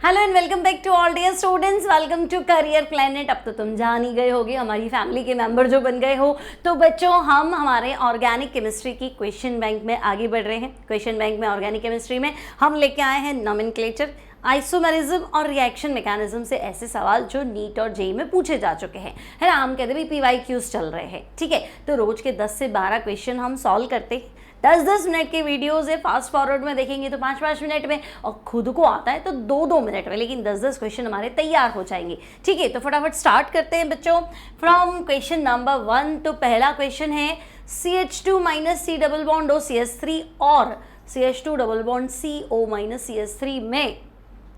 Hello and welcome back to all dear students, welcome to Career Planet. अब तो तुम जान ही गए होगे, हमारी फैमिली के मेंबर जो बन गए हो। तो बच्चों, हम हमारे ऑर्गेनिक केमिस्ट्री की क्वेश्चन बैंक में आगे बढ़ रहे हैं। क्वेश्चन बैंक में ऑर्गेनिक केमिस्ट्री में हम लेके आए हैं नोमेनक्लेचर, आइसोमेरिज्म और रिएक्शन मैकेनिज्म से ऐसे सवाल जो नीट और जेई में पूछे जा चुके हैं, है ना। हम कहते हैं PYQs चल रहे हैं, ठीक है। तो रोज के 10 से 12 क्वेश्चन हम सॉल्व करते हैं। 10-10 मिनट के वीडियोस है, फास्ट फॉरवर्ड में देखेंगे तो 5-5 मिनट में, और खुद को आता है तो 2-2 मिनट में, लेकिन 10-10 क्वेश्चन हमारे तैयार हो जाएंगे, ठीक है। तो फटाफट स्टार्ट करते हैं बच्चों फ्रॉम क्वेश्चन नंबर 1। तो पहला क्वेश्चन है CH2 - C double bond OCH3 और CH2 double bond CO - CH3 में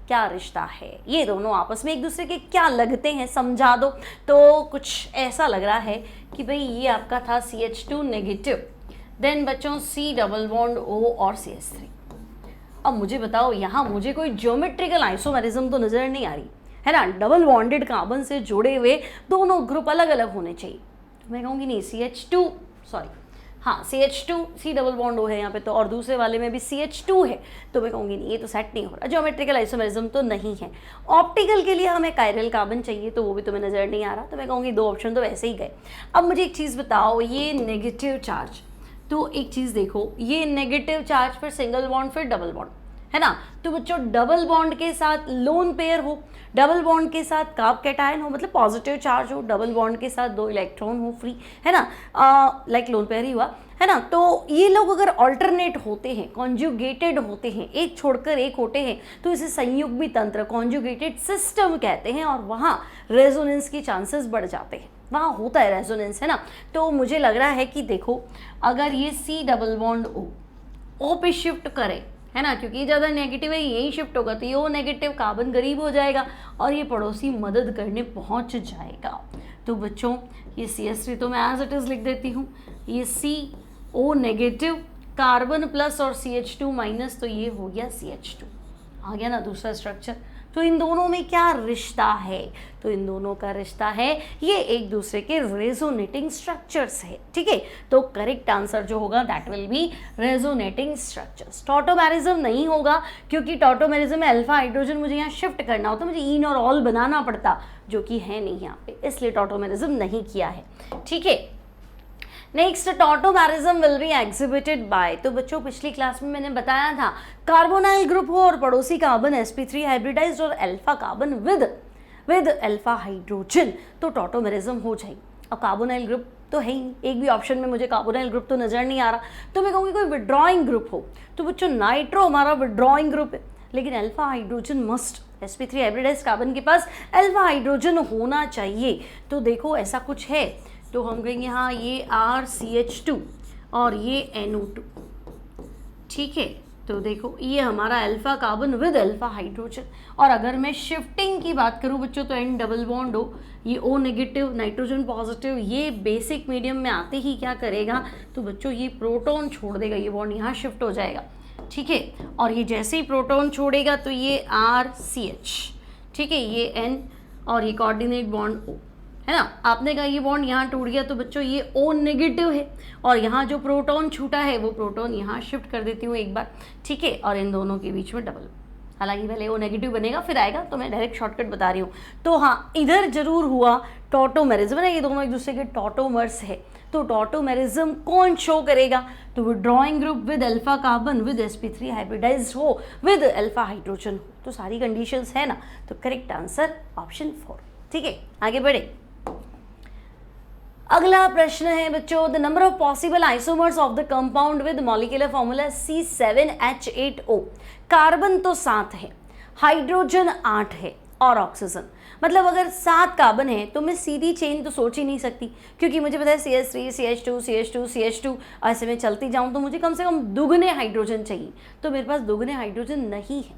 क्या रिश्ता है। ये दोनों आपस में एक दूसरे के क्या लगते हैं, समझा दो। तो कुछ ऐसा लग रहा है कि भाई ये आपका था CH2 नेगेटिव, देन बच्चों C डबल बॉन्ड O और CH3। अब मुझे बताओ, यहाँ मुझे कोई ज्योमेट्रिकल आइसोमेरिज्म तो नजर नहीं आ रही, है ना। डबल बॉन्डेड कार्बन से जुड़े हुए दोनों ग्रुप अलग अलग होने चाहिए। तो मैं कहूँगी नहीं, CH2 C double bond O है यहाँ पे तो, और दूसरे वाले में भी CH2 है, तो मैं कहूँगी नहीं, ये तो सेट नहीं हो रहा, ज्योमेट्रिकल आइसोमेरिज्म तो नहीं है। ऑप्टिकल के लिए हमें कायरल कार्बन चाहिए, तो वो भी तुम्हें नजर नहीं आ रहा, तो मैं कहूँगी 2 ऑप्शन तो वैसे ही गए। अब मुझे एक चीज़ बताओ, ये नेगेटिव चार्ज, तो एक चीज़ देखो, ये नेगेटिव चार्ज फिर सिंगल बॉन्ड फिर डबल बॉन्ड, है ना। तो बच्चों डबल बॉन्ड के साथ लोन पेयर हो, डबल बॉन्ड के साथ कार्ब कैटायन हो, मतलब पॉजिटिव चार्ज हो, डबल बॉन्ड के साथ 2 इलेक्ट्रॉन हो फ्री, है ना, लाइक लोन पेयर ही हुआ, है ना। तो ये लोग अगर ऑल्टरनेट होते हैं, कॉन्जुगेटेड होते हैं, एक छोड़कर एक होते हैं, तो इसे संयुग्मी तंत्र, कॉन्जुगेटेड सिस्टम कहते हैं, और वहाँ रेजोनेंस की चांसेस बढ़ जाते हैं, वहाँ होता है रेजोनेंस, है ना। तो मुझे लग रहा है कि देखो, अगर ये C डबल बॉन्ड O पे शिफ्ट करे, है ना, क्योंकि ये ज़्यादा नेगेटिव है, यही शिफ्ट होगा तो ये O नेगेटिव कार्बन करीब हो जाएगा और ये पड़ोसी मदद करने पहुंच जाएगा। तो बच्चों, ये CH3 तो मैं एज इट इज़ लिख देती हूँ, ये CO नेगेटिव कार्बन प्लस और CH2 माइनस, तो ये हो गया CH2, आ गया ना दूसरा स्ट्रक्चर। तो इन दोनों में क्या रिश्ता है, तो इन दोनों का रिश्ता है, ये एक दूसरे के रेजोनेटिंग स्ट्रक्चर्स है, ठीक है। तो करेक्ट आंसर जो होगा that will be resonating structures. Tautomerism नहीं होगा, क्योंकि टॉटोमेरिज्म में अल्फा हाइड्रोजन मुझे यहाँ शिफ्ट करना होता, मुझे इन और ऑल बनाना पड़ता, जो कि है नहीं यहाँ पे, इसलिए टॉटोमेरिज्म नहीं किया है, ठीक है। Next, tautomerism will be exhibited by, तो बच्चों पिछली क्लास में मैंने बताया था, कार्बोनाइल ग्रुप हो और पड़ोसी कार्बन sp3 हाइब्रिडाइज्ड और alpha carbon with alpha hydrogen, तो टॉटोमेरिज्म हो जाएगी। अब कार्बोनाइल ग्रुप तो है ही, एक भी ऑप्शन में मुझे कार्बोनाइल ग्रुप तो नजर नहीं आ रहा, तो मैं कहूँगी कोई विड्रॉइंग ग्रुप हो। तो बच्चों नाइट्रो हमारा विड्रॉइंग ग्रुप है, लेकिन alpha hydrogen must, sp3 hybridised carbon के पास अल्फा हाइड्रोजन होना चाहिए। तो देखो ऐसा कुछ है, तो हम कहेंगे हाँ ये RCH2 और ये NO2, ठीक है। तो देखो ये हमारा alpha carbon with alpha hydrogen, और अगर मैं शिफ्टिंग की बात करूँ बच्चों, तो N डबल बॉन्ड हो, ये O नेगेटिव नाइट्रोजन पॉजिटिव, ये बेसिक मीडियम में आते ही क्या करेगा, तो बच्चों ये प्रोटॉन छोड़ देगा, ये बॉन्ड यहाँ शिफ्ट हो जाएगा, ठीक है। और ये जैसे ही प्रोटॉन छोड़ेगा तो ये RCH, ठीक है, ये N और ये कोऑर्डिनेट बॉन्ड O, है ना। आपने कहा ये बॉन्ड यहाँ टूट गया, तो बच्चों ये O नेगेटिव है, और यहाँ जो प्रोटॉन छूटा है वो प्रोटॉन यहाँ शिफ्ट कर देती हूँ एक बार, ठीक है। और इन दोनों के बीच में डबल, हालांकि पहले O नेगेटिव बनेगा फिर आएगा, तो मैं डायरेक्ट शॉर्टकट बता रही हूँ। तो हाँ, इधर जरूर हुआ टॉटोमेरिज्म ना, ये दोनों एक दूसरे के टॉटोमर्स है। तो टॉटोमेरिज्म कौन शो करेगा, तो withdrawing group with alpha carbon with sp3 hybridised हो विद अल्फा हाइड्रोजन हो, तो सारी कंडीशंस है ना। तो करेक्ट आंसर ऑप्शन 4, ठीक है। आगे बढ़े, अगला प्रश्न है बच्चों, the number of possible isomers of the compound with molecular formula C7H8O। Carbon तो 7 है, हाइड्रोजन 8 है और ऑक्सीजन, मतलब अगर 7 कार्बन है तो मैं सीधी चेन तो सोच ही नहीं सकती, क्योंकि मुझे पता है CH3 CH2 CH2 CH2, ऐसे में चलती जाऊँ तो मुझे कम से कम दुगने हाइड्रोजन चाहिए, तो मेरे पास दुगने हाइड्रोजन नहीं है,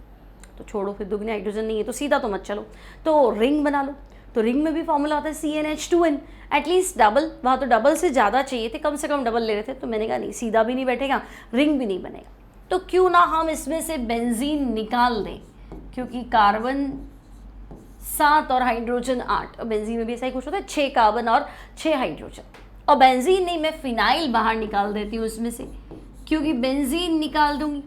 तो छोड़ो फिर, दुगने हाइड्रोजन नहीं है तो सीधा तो मत चलो, तो रिंग बना लो। तो रिंग में भी फॉर्मूला होता है CnH2n, एटलीस्ट डबल, वहाँ तो डबल से ज़्यादा चाहिए थे, कम से कम डबल ले रहे थे, तो मैंने कहा नहीं, सीधा भी नहीं बैठेगा, रिंग भी नहीं बनेगा, तो क्यों ना हम इसमें से बेंजीन निकाल दें, क्योंकि कार्बन 7 और हाइड्रोजन 8, और बेंजीन में भी ऐसा ही कुछ होता है, 6 कार्बन और 6 हाइड्रोजन, और बेंजीन नहीं, मैं फिनाइल बाहर निकाल देती हूँ इसमें से, क्योंकि बेंजीन निकाल दूंगी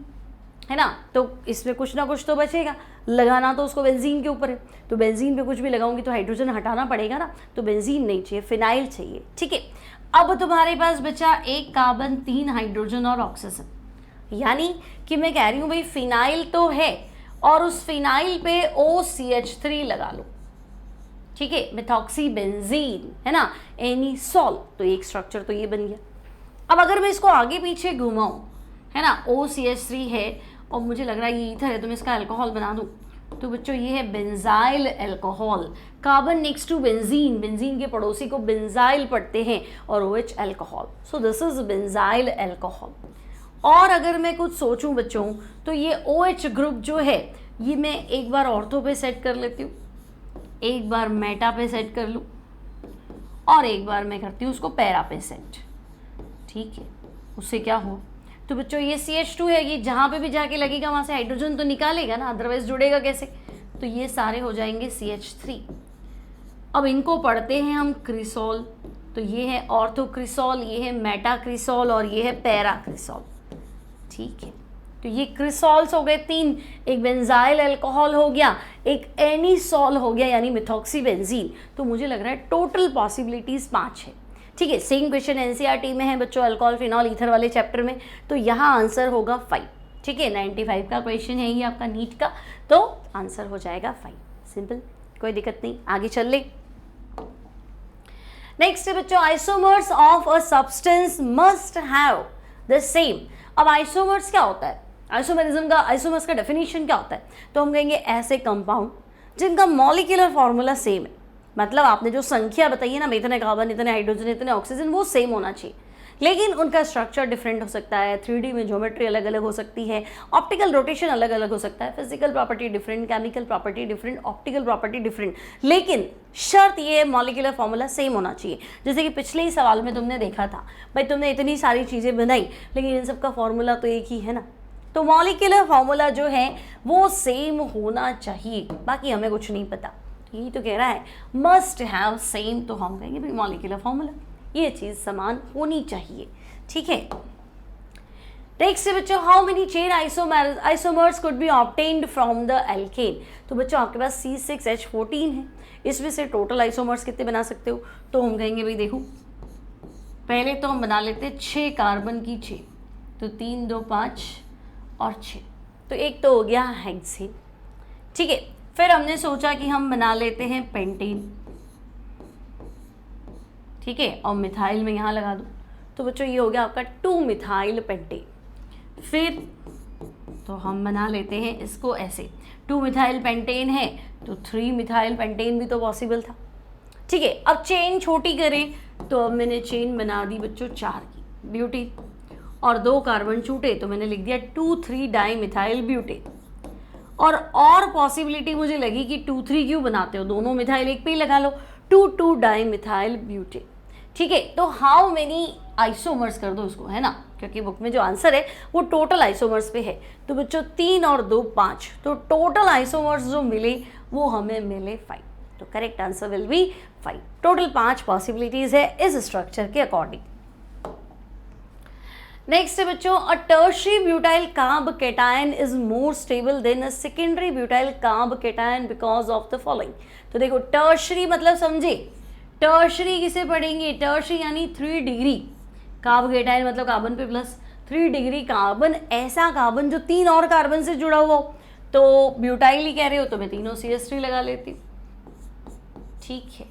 है ना, तो इसमें कुछ ना कुछ तो बचेगा, लगाना तो उसको बेंजीन के ऊपर है, तो बेंजीन पे कुछ भी लगाऊंगी तो हाइड्रोजन हटाना पड़ेगा ना, तो बेंजीन नहीं चाहिए, फिनाइल चाहिए। ठीक है, अब तुम्हारे पास बचा एक कार्बन, 3 हाइड्रोजन और ऑक्सीजन, यानी कि मैं कह रही हूँ भाई फिनाइल तो है और उस फिनाइल पे OCH3 लगा लो। ठीक है, मेथॉक्सी बेंजीन, है ना, एनीसॉल, तो एक स्ट्रक्चर तो ये बन गया। अब अगर मैं इसको आगे पीछे घुमाऊं, है ना, OCH3 है और मुझे लग रहा है ये ईथर है, तो मैं इसका अल्कोहल बना दूं, तो बच्चों ये है benzyl alcohol, carbon next to benzene, benzene के पड़ोसी को बेंजाइल पढ़ते हैं, और OH alcohol, so this is benzyl alcohol. और अगर मैं कुछ सोचूं बच्चों, तो ये OH ग्रुप जो है ये मैं एक बार ऑर्थो पे सेट कर लेती हूँ, एक बार मेटा पे सेट कर लूँ, और एक बार मैं करती हूँ उसको पैरा पे सेट। ठीक है, उससे क्या हो, तो बच्चों ये CH2 है, ये जहाँ पे भी जाके लगेगा वहाँ से हाइड्रोजन तो निकालेगा ना, अदरवाइज जुड़ेगा कैसे, तो ये सारे हो जाएंगे CH3। अब इनको पढ़ते हैं हम क्रिसॉल, तो ये है ऑर्थो क्रिसॉल, ये है मेटा क्रिसॉल और ये है पैरा क्रिसॉल। ठीक है, तो ये क्रिसॉल्स हो गए 3, एक बेंजाइल अल्कोहल हो गया, एक एनीसॉल हो गया यानी मिथॉक्सी बेंजीन, तो मुझे लग रहा है टोटल पॉसिबिलिटीज 5 है। ठीक है, सेम क्वेश्चन NCERT में है बच्चों, अल्कोहल फिनॉल ईथर वाले चैप्टर में, तो यहाँ आंसर होगा 5। ठीक है, 95 का क्वेश्चन है ये आपका नीट का, तो आंसर हो जाएगा 5, सिंपल, कोई दिक्कत नहीं, आगे चल ले। नेक्स्ट है बच्चों, isomers of a substance must have the same. अब आइसोमर्स क्या होता है, आइसोमेरिज्म का, आइसोमर्स का डेफिनेशन क्या होता है, तो हम कहेंगे ऐसे कंपाउंड जिनका मॉलिक्यूलर फॉर्मूला सेम है, मतलब आपने जो संख्या बताई है ना, इतने कार्बन, इतने हाइड्रोजन, इतने ऑक्सीजन, वो सेम होना चाहिए, लेकिन उनका स्ट्रक्चर डिफरेंट हो सकता है, 3D में ज्योमेट्री अलग अलग हो सकती है, ऑप्टिकल रोटेशन अलग अलग हो सकता है, physical property different, chemical property different, optical property different, लेकिन शर्त ये है मॉलिक्यूलर फॉर्मूला सेम होना चाहिए। जैसे कि पिछले ही सवाल में तुमने देखा था, भाई तुमने इतनी सारी चीज़ें बनाई लेकिन इन सब का फॉर्मूला तो एक ही है ना, तो मॉलिक्यूलर फॉर्मूला जो है वो सेम होना चाहिए, बाकी हमें कुछ नहीं पता, यही तो कह रहा है मस्ट हैव सेम, तो हम कहेंगे भाई मॉलिक्यूलर फॉर्मूला ये चीज़ समान होनी चाहिए। ठीक है, नेक्स्ट है बच्चों, how many chain isomers could be obtained from the alkene. तो बच्चों आपके पास C6H14 है, इसमें से टोटल आइसोमर्स कितने बना सकते हो, तो हम कहेंगे भाई देखो, पहले तो हम बना लेते हैं 6 कार्बन की चेन, तो 3 2 5 और 6, तो एक तो हो गया हेक्सेन। ठीक है, फिर हमने सोचा कि हम बना लेते हैं पेंटेन, ठीक है, और मिथाइल में यहाँ लगा दूँ, तो बच्चों ये हो गया आपका 2 मिथाइल पेंटेन। फिर तो हम बना लेते हैं इसको ऐसे, 2 मिथाइल पेंटेन है तो 3 मिथाइल पेंटेन भी तो पॉसिबल था। ठीक है, अब चेन छोटी करें, तो अब मैंने चेन बना दी बच्चों 4 की ब्यूटेन, और 2 कार्बन छूटे तो मैंने लिख दिया 2,3 डाई मिथाइल ब्यूटेन। और पॉसिबिलिटी मुझे लगी कि 2,3 क्यों बनाते हो, दोनों मिथाइल एक पे ही लगा लो, 2,2 डाई मिथाइल ब्यूटेन। ठीक है, तो हाउ मेनी आइसोमर्स कर दो उसको, है ना, क्योंकि बुक में जो आंसर है वो टोटल आइसोमर्स पे है, तो बच्चों 3 और 2 5, तो टोटल आइसोमर्स जो मिले वो हमें मिले 5, तो correct answer will be 5। Total 5 possibilities है इस स्ट्रक्चर के अकॉर्डिंग। नेक्स्ट है बच्चों, a tertiary butyl carb cation is more stable than a secondary butyl carbocation because of the following. तो देखो टर्शियरी मतलब समझे, टर्शियरी किसे पढ़ेंगे, टर्शियरी यानी 3 डिग्री, कार्ब कैटायन मतलब कार्बन पे प्लस 3 डिग्री कार्बन, ऐसा कार्बन जो 3 और कार्बन से जुड़ा हुआ हो, तो ब्यूटाइल ही कह रहे हो तो मैं तीनों CH3 लगा लेती हूँ। ठीक है,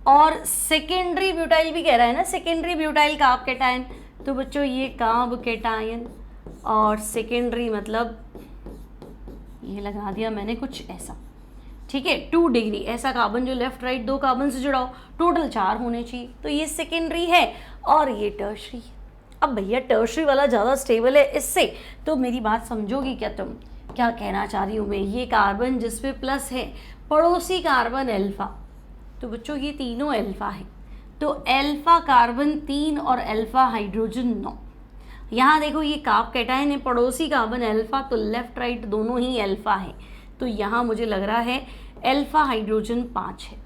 और सेकेंडरी ब्यूटाइल भी कह रहा है ना, सेकेंडरी ब्यूटाइल कार्ब कैटायन, तो बच्चों ये कार्ब कैटायन और सेकेंडरी मतलब ये लगा दिया मैंने कुछ ऐसा। ठीक है, 2 डिग्री ऐसा कार्बन जो लेफ्ट राइट 2 कार्बन से जुड़ा हो, टोटल 4 होने चाहिए, तो ये सेकेंडरी है और ये टर्शरी है। अब भैया टर्शरी वाला ज़्यादा स्टेबल है इससे, तो मेरी बात समझोगी क्या तुम, क्या कहना चाह रही हूँ मैं, ये कार्बन जिसपे प्लस है पड़ोसी कार्बन अल्फा, तो बच्चों ये तीनों अल्फा है, तो अल्फा कार्बन 3 और अल्फा हाइड्रोजन 9। यहाँ देखो ये कार्ब कैटायन है, पड़ोसी कार्बन अल्फा, तो लेफ्ट राइट दोनों ही अल्फा है, तो यहाँ मुझे लग रहा है अल्फा हाइड्रोजन 5 है।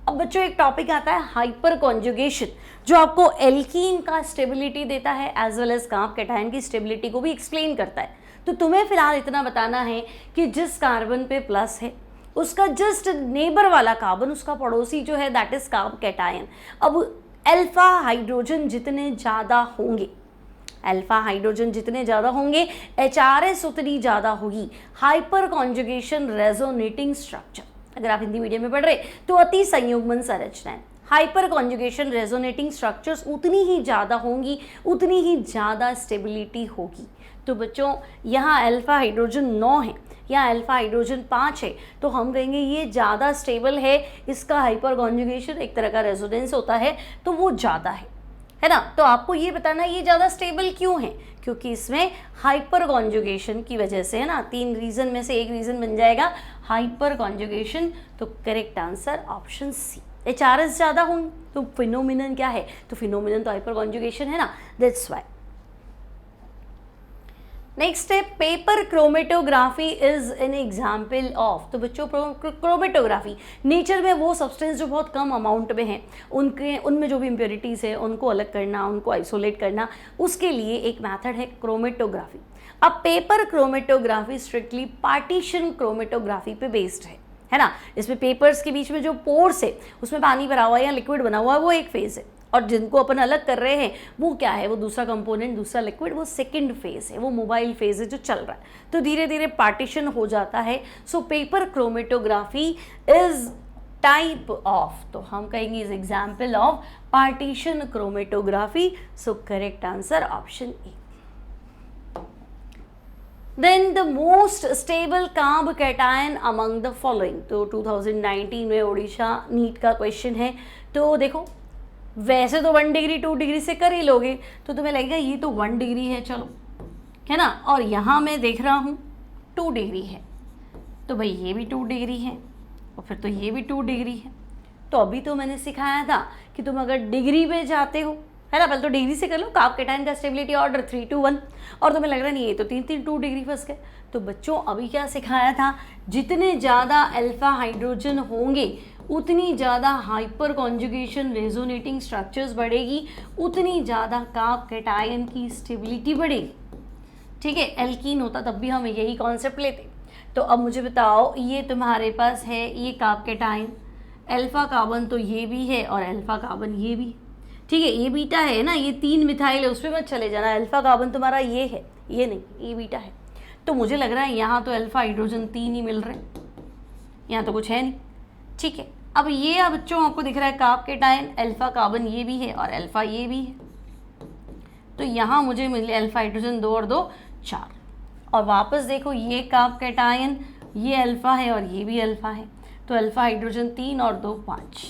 अब बच्चों एक टॉपिक आता है हाइपर कॉन्जुगेशन, जो आपको एल्कीन का स्टेबिलिटी देता है as well as carb cation की स्टेबिलिटी को भी एक्सप्लेन करता है। तो तुम्हें फिलहाल इतना बताना है कि जिस कार्बन पे प्लस है उसका जस्ट नेबर वाला कार्बन, उसका पड़ोसी जो है दैट इज कार्ब कैटायन। अब अल्फा हाइड्रोजन जितने ज़्यादा होंगे, अल्फा हाइड्रोजन जितने ज़्यादा होंगे HRS उतनी ज़्यादा होगी हाइपर कॉन्जुगेशन रेजोनेटिंग स्ट्रक्चर। अगर आप हिंदी मीडियम में पढ़ रहे तो अति संयुग्मन संरचनाएं, हाइपर कॉन्जुगेशन रेजोनेटिंग स्ट्रक्चर्स उतनी ही ज़्यादा होंगी, उतनी ही ज़्यादा स्टेबिलिटी होगी। तो बच्चों यहाँ अल्फा हाइड्रोजन 9 है या अल्फा हाइड्रोजन 5 है तो हम कहेंगे ये ज़्यादा स्टेबल है, इसका हाइपर कॉन्जुगेशन एक तरह का रेजोनेंस होता है तो वो ज़्यादा है ना। तो आपको ये बताना ये ज़्यादा स्टेबल क्यों है, क्योंकि इसमें हाइपर कॉन्जुगेशन की वजह से है ना। 3 रीज़न में से एक रीज़न बन जाएगा हाइपर कॉन्जुगेशन। तो correct answer option C. HRS ज़्यादा होंगे तो फिनोमिनन क्या है, तो फिनोमिनन तो हाइपर कॉन्जुगेशन है ना, दैट्स वाई। नेक्स्ट है paper chromatography is an example of. तो बच्चों क्रोमेटोग्राफी नेचर में वो सब्सटेंस जो बहुत कम अमाउंट में हैं उनमें जो भी इम्प्योरिटीज़ है उनको अलग करना, उनको आइसोलेट करना, उसके लिए एक मेथड है क्रोमेटोग्राफी। अब paper chromatography strictly partition chromatography पे बेस्ड है ना। इसमें पेपर्स के बीच में जो पोर्स है उसमें पानी भरा हुआ है या लिक्विड बना हुआ है वो एक फेज़ है, और जिनको अपन अलग कर रहे हैं वो क्या है, वो दूसरा कंपोनेंट, दूसरा लिक्विड, वो सेकंड फेज है, वो मोबाइल फेज है जो चल रहा है। तो धीरे धीरे पार्टीशन हो जाता है। So paper chromatography is type of, तो हम कहेंगे is example of partition chromatography. So correct answer option A. Then the most stable carb cation among the following. तो 2019 में ओडिशा नीट का क्वेश्चन है। तो देखो वैसे तो 1 डिग्री 2 डिग्री से कर ही लोगे तो तुम्हें लगेगा ये तो 1 डिग्री है, चलो है ना, और यहाँ मैं देख रहा हूँ 2 डिग्री है, तो भाई ये भी 2 डिग्री है और फिर तो ये भी 2 डिग्री है। तो अभी तो मैंने सिखाया था कि तुम अगर डिग्री पे जाते हो है ना, पहले तो डिग्री से कर लो, कार्ब कैटायन का स्टेबिलिटी ऑर्डर 3 to 1, और तुम्हें लग रहा नहीं ये तो 2 डिग्री फंस गए। तो बच्चों अभी क्या सिखाया था, जितने ज़्यादा अल्फा हाइड्रोजन होंगे उतनी ज़्यादा हाइपर कॉन्जुगेशन रेजोनेटिंग स्ट्रक्चर्स बढ़ेगी, उतनी ज़्यादा कार्ब कैटायन की स्टेबिलिटी बढ़ेगी। ठीक है, एल्कीन होता तब भी हम यही कॉन्सेप्ट लेते। तो अब मुझे बताओ ये तुम्हारे पास है ये कार्ब कैटायन, अल्फा कार्बन तो ये भी है और अल्फा कार्बन ये भी, ठीक है, ये बीटा है ना, ये 3 मिथाइल है, उस पर मत चले जाना। अल्फा कार्बन तुम्हारा ये है, ये नहीं, ये बीटा है। तो मुझे लग रहा है यहाँ तो अल्फा हाइड्रोजन 3 ही मिल रहे हैं, यहाँ तो कुछ है नहीं। ठीक है, अब ये बच्चों आपको दिख रहा है कार्ब कैटायन, अल्फा कार्बन ये भी है और अल्फा ये भी है। तो यहाँ मुझे मिले अल्फा हाइड्रोजन 2 और 2 4, और वापस देखो ये कार्ब कैटायन, ये अल्फा है और ये भी अल्फा है, तो अल्फा हाइड्रोजन 3 और 2 5।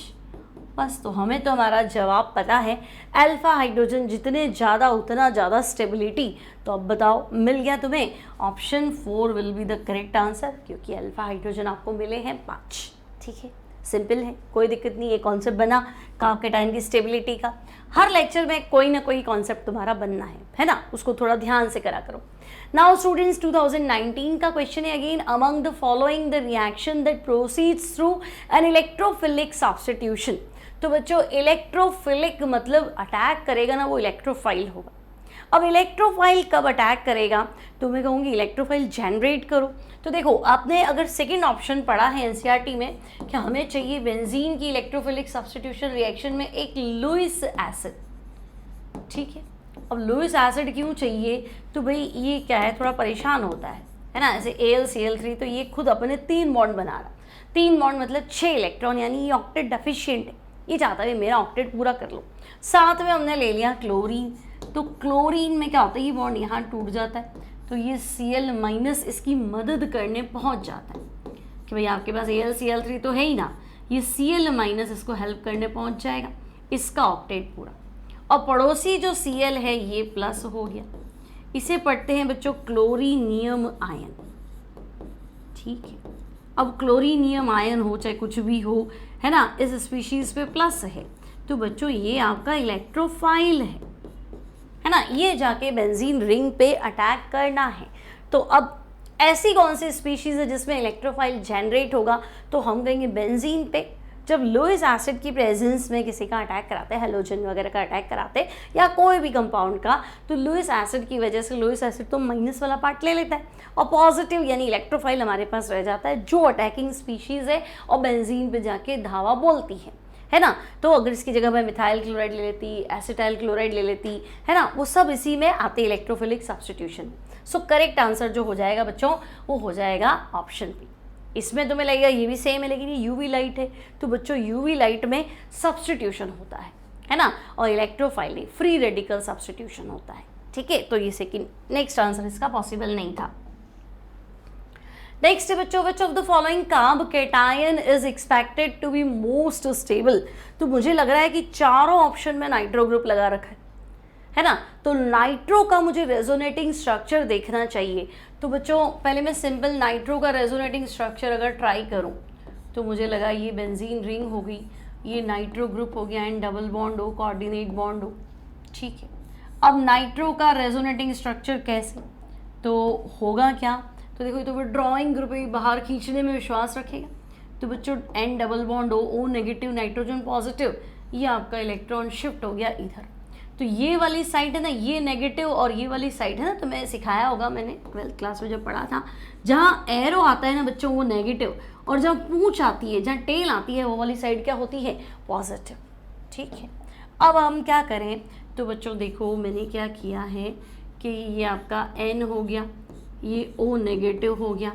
बस, तो हमें तो हमारा जवाब पता है, अल्फा हाइड्रोजन जितने ज़्यादा उतना ज़्यादा स्टेबिलिटी। तो अब बताओ मिल गया तुम्हें, option 4 will be the correct answer, क्योंकि अल्फा हाइड्रोजन आपको मिले हैं 5। ठीक है, सिंपल है, कोई दिक्कत नहीं। ये कॉन्सेप्ट बना कार्ब कैटायन की स्टेबिलिटी का। हर लेक्चर में कोई ना कोई कॉन्सेप्ट तुम्हारा बनना है ना, उसको थोड़ा ध्यान से करा करो। नाउ स्टूडेंट्स 2019 का क्वेश्चन है again, among the following the reaction that proceeds through an electrophilic substitution. तो बच्चों इलेक्ट्रोफिलिक मतलब अटैक करेगा ना, वो इलेक्ट्रोफाइल होगा। अब इलेक्ट्रोफाइल कब अटैक करेगा, तो मैं कहूँगी इलेक्ट्रोफाइल जनरेट करो। तो देखो आपने अगर सेकंड ऑप्शन पढ़ा है एनसीईआरटी में कि हमें चाहिए बेंजीन की इलेक्ट्रोफिलिक सब्स्टिट्यूशन रिएक्शन में एक लुईस एसिड। ठीक है, अब लुईस एसिड क्यों चाहिए, तो भाई ये क्या है, थोड़ा परेशान होता है ना, ऐसे AlCl3 तो ये खुद अपने 3 बॉन्ड बना रहा, 3 बॉन्ड मतलब 6 इलेक्ट्रॉन, यानी ये ऑक्टेट डेफिशिएंट है, ये चाहता है मेरा ऑक्टेट पूरा कर लो। साथ में हमने ले लिया क्लोरीन, तो क्लोरीन में क्या होता है, ये बॉन्ड यहाँ टूट जाता है, तो ये Cl- इसकी मदद करने पहुँच जाता है कि भाई आपके पास AlCl3 तो है ही ना, ये Cl- इसको हेल्प करने पहुँच जाएगा, इसका ऑक्टेट पूरा। और पड़ोसी जो Cl है ये प्लस हो गया, इसे पढ़ते हैं बच्चों क्लोरीनियम आयन। ठीक है, अब क्लोरीनियम आयन हो चाहे कुछ भी हो है ना, इस स्पीशीज़ पे प्लस है, तो बच्चों ये आपका इलेक्ट्रोफाइल है ना, ये जाके बेंजीन रिंग पे अटैक करना है। तो अब ऐसी कौन सी स्पीशीज़ है जिसमें इलेक्ट्रोफाइल जनरेट होगा, तो हम कहेंगे बेंजीन पे। जब लुईस एसिड की प्रेजेंस में किसी का अटैक कराते हैं, हैलोजन वगैरह का अटैक कराते हैं या कोई भी कंपाउंड का, तो लुईस एसिड की वजह से लुईस एसिड तो माइनस वाला पार्ट ले लेता है और पॉजिटिव यानी इलेक्ट्रोफाइल हमारे पास रह जाता है जो अटैकिंग स्पीशीज़ है और बेंजीन पे जाके धावा बोलती है ना। तो अगर इसकी जगह मैं मिथाइल क्लोराइड ले लेती, एसिटाइल क्लोराइड ले लेती, है ना, वो सब इसी में आते इलेक्ट्रोफिलिक सब्स्टिट्यूशन। सो करेक्ट आंसर जो हो जाएगा बच्चों वो हो जाएगा ऑप्शन बी। इसमें तुम्हें लगेगा ये भी सेम है लेकिन ये यूवी लाइट है, तो बच्चों यूवी लाइट में सब्स्टिट्यूशन होता है ना, और इलेक्ट्रोफाइल नहीं, फ्री रेडिकल सब्स्टिट्यूशन होता है। ठीक है, तो ये सेकंड नेक्स्ट आंसर इसका पॉसिबल नहीं था। नेक्स्ट है बच्चों, which of the following carb cation is expected to be most stable. तो मुझे लग रहा है कि चारों ऑप्शन में नाइट्रो ग्रुप लगा रखा है ना, तो नाइट्रो का मुझे रेजोनेटिंग स्ट्रक्चर देखना चाहिए। तो बच्चों पहले मैं सिंपल नाइट्रो का रेजोनेटिंग स्ट्रक्चर अगर ट्राई करूं तो मुझे लगा ये बेंजीन रिंग हो गई, ये नाइट्रो ग्रुप हो गया एंड डबल बॉन्ड हो, कोऑर्डिनेट बॉन्ड हो। ठीक है, अब नाइट्रो का रेजोनेटिंग स्ट्रक्चर कैसे, तो होगा क्या, तो देखो ये तो विड्रॉइंग ग्रुप है, बाहर खींचने में विश्वास रखेगा। तो बच्चों N double bond O negative nitrogen positive, ये आपका इलेक्ट्रॉन शिफ्ट हो गया इधर। तो ये वाली साइड है ना ये नेगेटिव और ये वाली साइड है ना, तो मैं सिखाया होगा मैंने 12th क्लास में जब पढ़ा था, जहाँ एरो आता है ना बच्चों वो नेगेटिव और जहाँ पूंछ आती है, जहाँ टेल आती है वो वाली साइड क्या होती है, पॉजिटिव। ठीक है, अब हम क्या करें, तो बच्चों देखो मैंने क्या किया है कि ये आपका N हो गया, ये O नेगेटिव हो गया,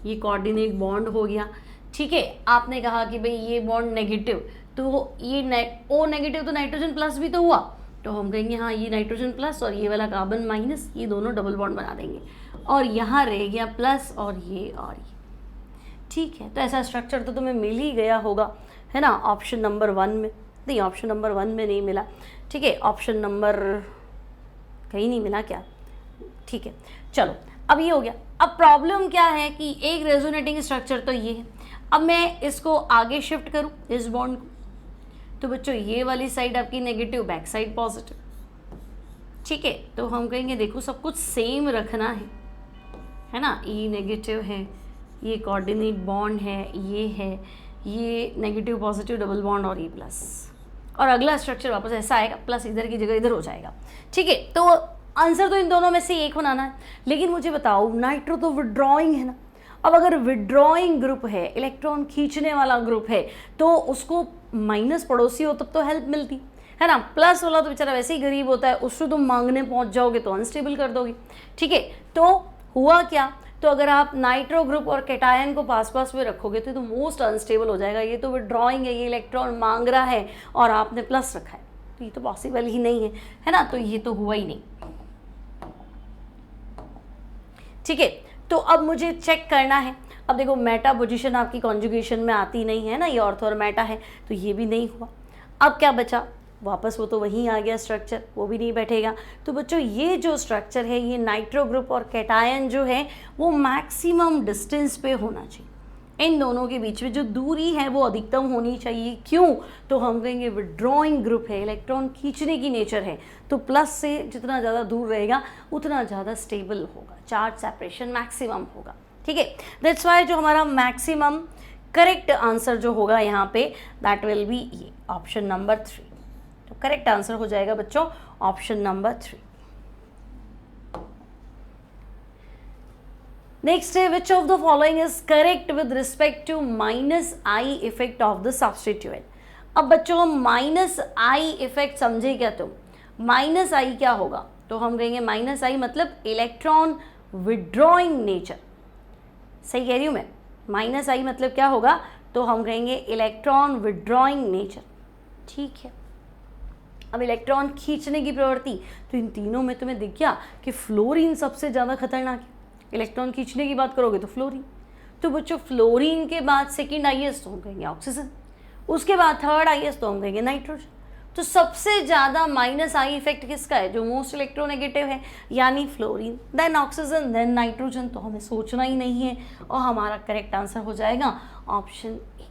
ये कोऑर्डिनेट बॉन्ड हो गया। ठीक है, आपने कहा कि भाई ये बॉन्ड नेगेटिव, तो ये O नेगेटिव तो नाइट्रोजन प्लस भी तो हुआ, तो हम कहेंगे हाँ ये नाइट्रोजन प्लस और ये वाला कार्बन माइनस, ये दोनों डबल बॉन्ड बना देंगे और यहाँ रह गया प्लस और ये। ठीक है, तो ऐसा स्ट्रक्चर तो तुम्हें मिल ही गया होगा, है ना, ऑप्शन नंबर 1 में। नहीं, ऑप्शन नंबर 1 में नहीं मिला। ठीक है, ऑप्शन नंबर कहीं नहीं मिला क्या। ठीक है, चलो अब ये हो गया। अब प्रॉब्लम क्या है कि एक रेजोनेटिंग स्ट्रक्चर तो ये है, अब मैं इसको आगे शिफ्ट करूं इस बॉन्ड को, तो बच्चों ये वाली साइड आपकी नेगेटिव, बैक साइड पॉजिटिव। ठीक है, तो हम कहेंगे देखो सब कुछ सेम रखना है ना, E नेगेटिव है, ये कोऑर्डिनेट बॉन्ड है, ये नेगेटिव पॉजिटिव डबल बॉन्ड और ये प्लस, और अगला स्ट्रक्चर वापस ऐसा आएगा, प्लस इधर की जगह इधर हो जाएगा। ठीक है, तो आंसर तो इन दोनों में से एक बनाना है, लेकिन मुझे बताओ नाइट्रो तो विड्रॉइंग है ना। अब अगर विड्रॉइंग ग्रुप है, इलेक्ट्रॉन खींचने वाला ग्रुप है, तो उसको माइनस पड़ोसी हो तब तो हेल्प मिलती है ना, प्लस वाला तो बेचारा वैसे ही गरीब होता है, उससे तुम मांगने पहुंच जाओगे तो अनस्टेबल कर दोगे। ठीक है, तो हुआ क्या, तो अगर आप नाइट्रो ग्रुप और कैटायन को पास पास में रखोगे तो मोस्ट अनस्टेबल हो जाएगा। ये तो विड्रॉइंग है, ये इलेक्ट्रॉन मांग रहा है और आपने प्लस रखा है, तो ये तो पॉसिबल ही नहीं है ना, तो ये तो हुआ ही नहीं। ठीक है, तो अब मुझे चेक करना है। अब देखो मेटा पोजीशन आपकी कॉन्जुगेशन में आती नहीं है ना, ये ऑर्थो और मेटा है, तो ये भी नहीं हुआ। अब क्या बचा, वापस वो तो वहीं आ गया स्ट्रक्चर, वो भी नहीं बैठेगा। तो बच्चों ये जो स्ट्रक्चर है, ये नाइट्रो ग्रुप और कैटायन जो है वो मैक्सिमम डिस्टेंस पे होना चाहिए। इन दोनों के बीच में जो दूरी है वो अधिकतम होनी चाहिए। क्यों, तो हम कहेंगे विड्रॉइंग ग्रुप है, इलेक्ट्रॉन खींचने की नेचर है, तो प्लस से जितना ज़्यादा दूर रहेगा उतना ज़्यादा स्टेबल होगा, चार्ज सेपरेशन मैक्सिमम होगा। ठीक है, दैट्स वाई जो हमारा मैक्सिमम करेक्ट आंसर जो होगा यहाँ पे दैट विल बी ये ऑप्शन नंबर 3। तो करेक्ट आंसर हो जाएगा बच्चों ऑप्शन नंबर 3। नेक्स्ट है which of the following is correct with respect to -I effect of the substituent. अब बच्चों -I इफेक्ट समझे क्या तुम, -I क्या होगा, तो हम कहेंगे -I मतलब इलेक्ट्रॉन विड्रॉइंग नेचर। सही कह रही हूँ मैं, -I मतलब क्या होगा, तो हम कहेंगे इलेक्ट्रॉन विड्रॉइंग नेचर। ठीक है, अब इलेक्ट्रॉन खींचने की प्रवृत्ति, तो इन तीनों में तुम्हें दिख गया कि फ्लोरीन सबसे ज़्यादा खतरनाक है। इलेक्ट्रॉन खींचने की बात करोगे तो फ्लोरीन, तो बच्चों फ्लोरीन के बाद सेकंड आईएस तो हम कहेंगे ऑक्सीजन, उसके बाद थर्ड आईएस तो हम कहेंगे नाइट्रोजन। तो सबसे ज़्यादा -I इफेक्ट किसका है, जो मोस्ट इलेक्ट्रोनेगेटिव है, यानी fluorine, then oxygen, then nitrogen. तो हमें सोचना ही नहीं है और हमारा करेक्ट आंसर हो जाएगा ऑप्शन ए।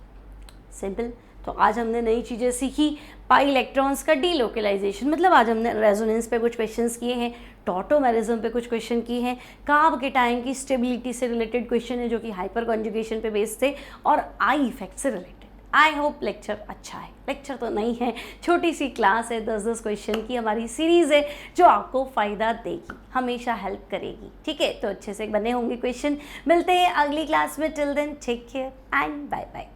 सिंपल। तो आज हमने नई चीज़ें सीखी, पाई इलेक्ट्रॉन्स का डीलोकलाइजेशन, मतलब आज हमने रेजोनेंस पे कुछ क्वेश्चंस किए हैं, टॉटोमेरिज्म पे कुछ क्वेश्चन किए हैं, कार्ब कैटायन की स्टेबिलिटी से रिलेटेड क्वेश्चन है जो कि हाइपर कॉन्जुगेशन पे बेस्ड थे, और आई इफेक्ट से रिलेटेड। आई होप लेक्चर अच्छा है। लेक्चर तो नहीं है, छोटी सी क्लास है, 10-10 क्वेश्चन की हमारी सीरीज़ है जो आपको फ़ायदा देगी, हमेशा हेल्प करेगी। ठीक है, तो अच्छे से बने होंगे क्वेश्चन। मिलते हैं अगली क्लास में। Till then take care and bye bye.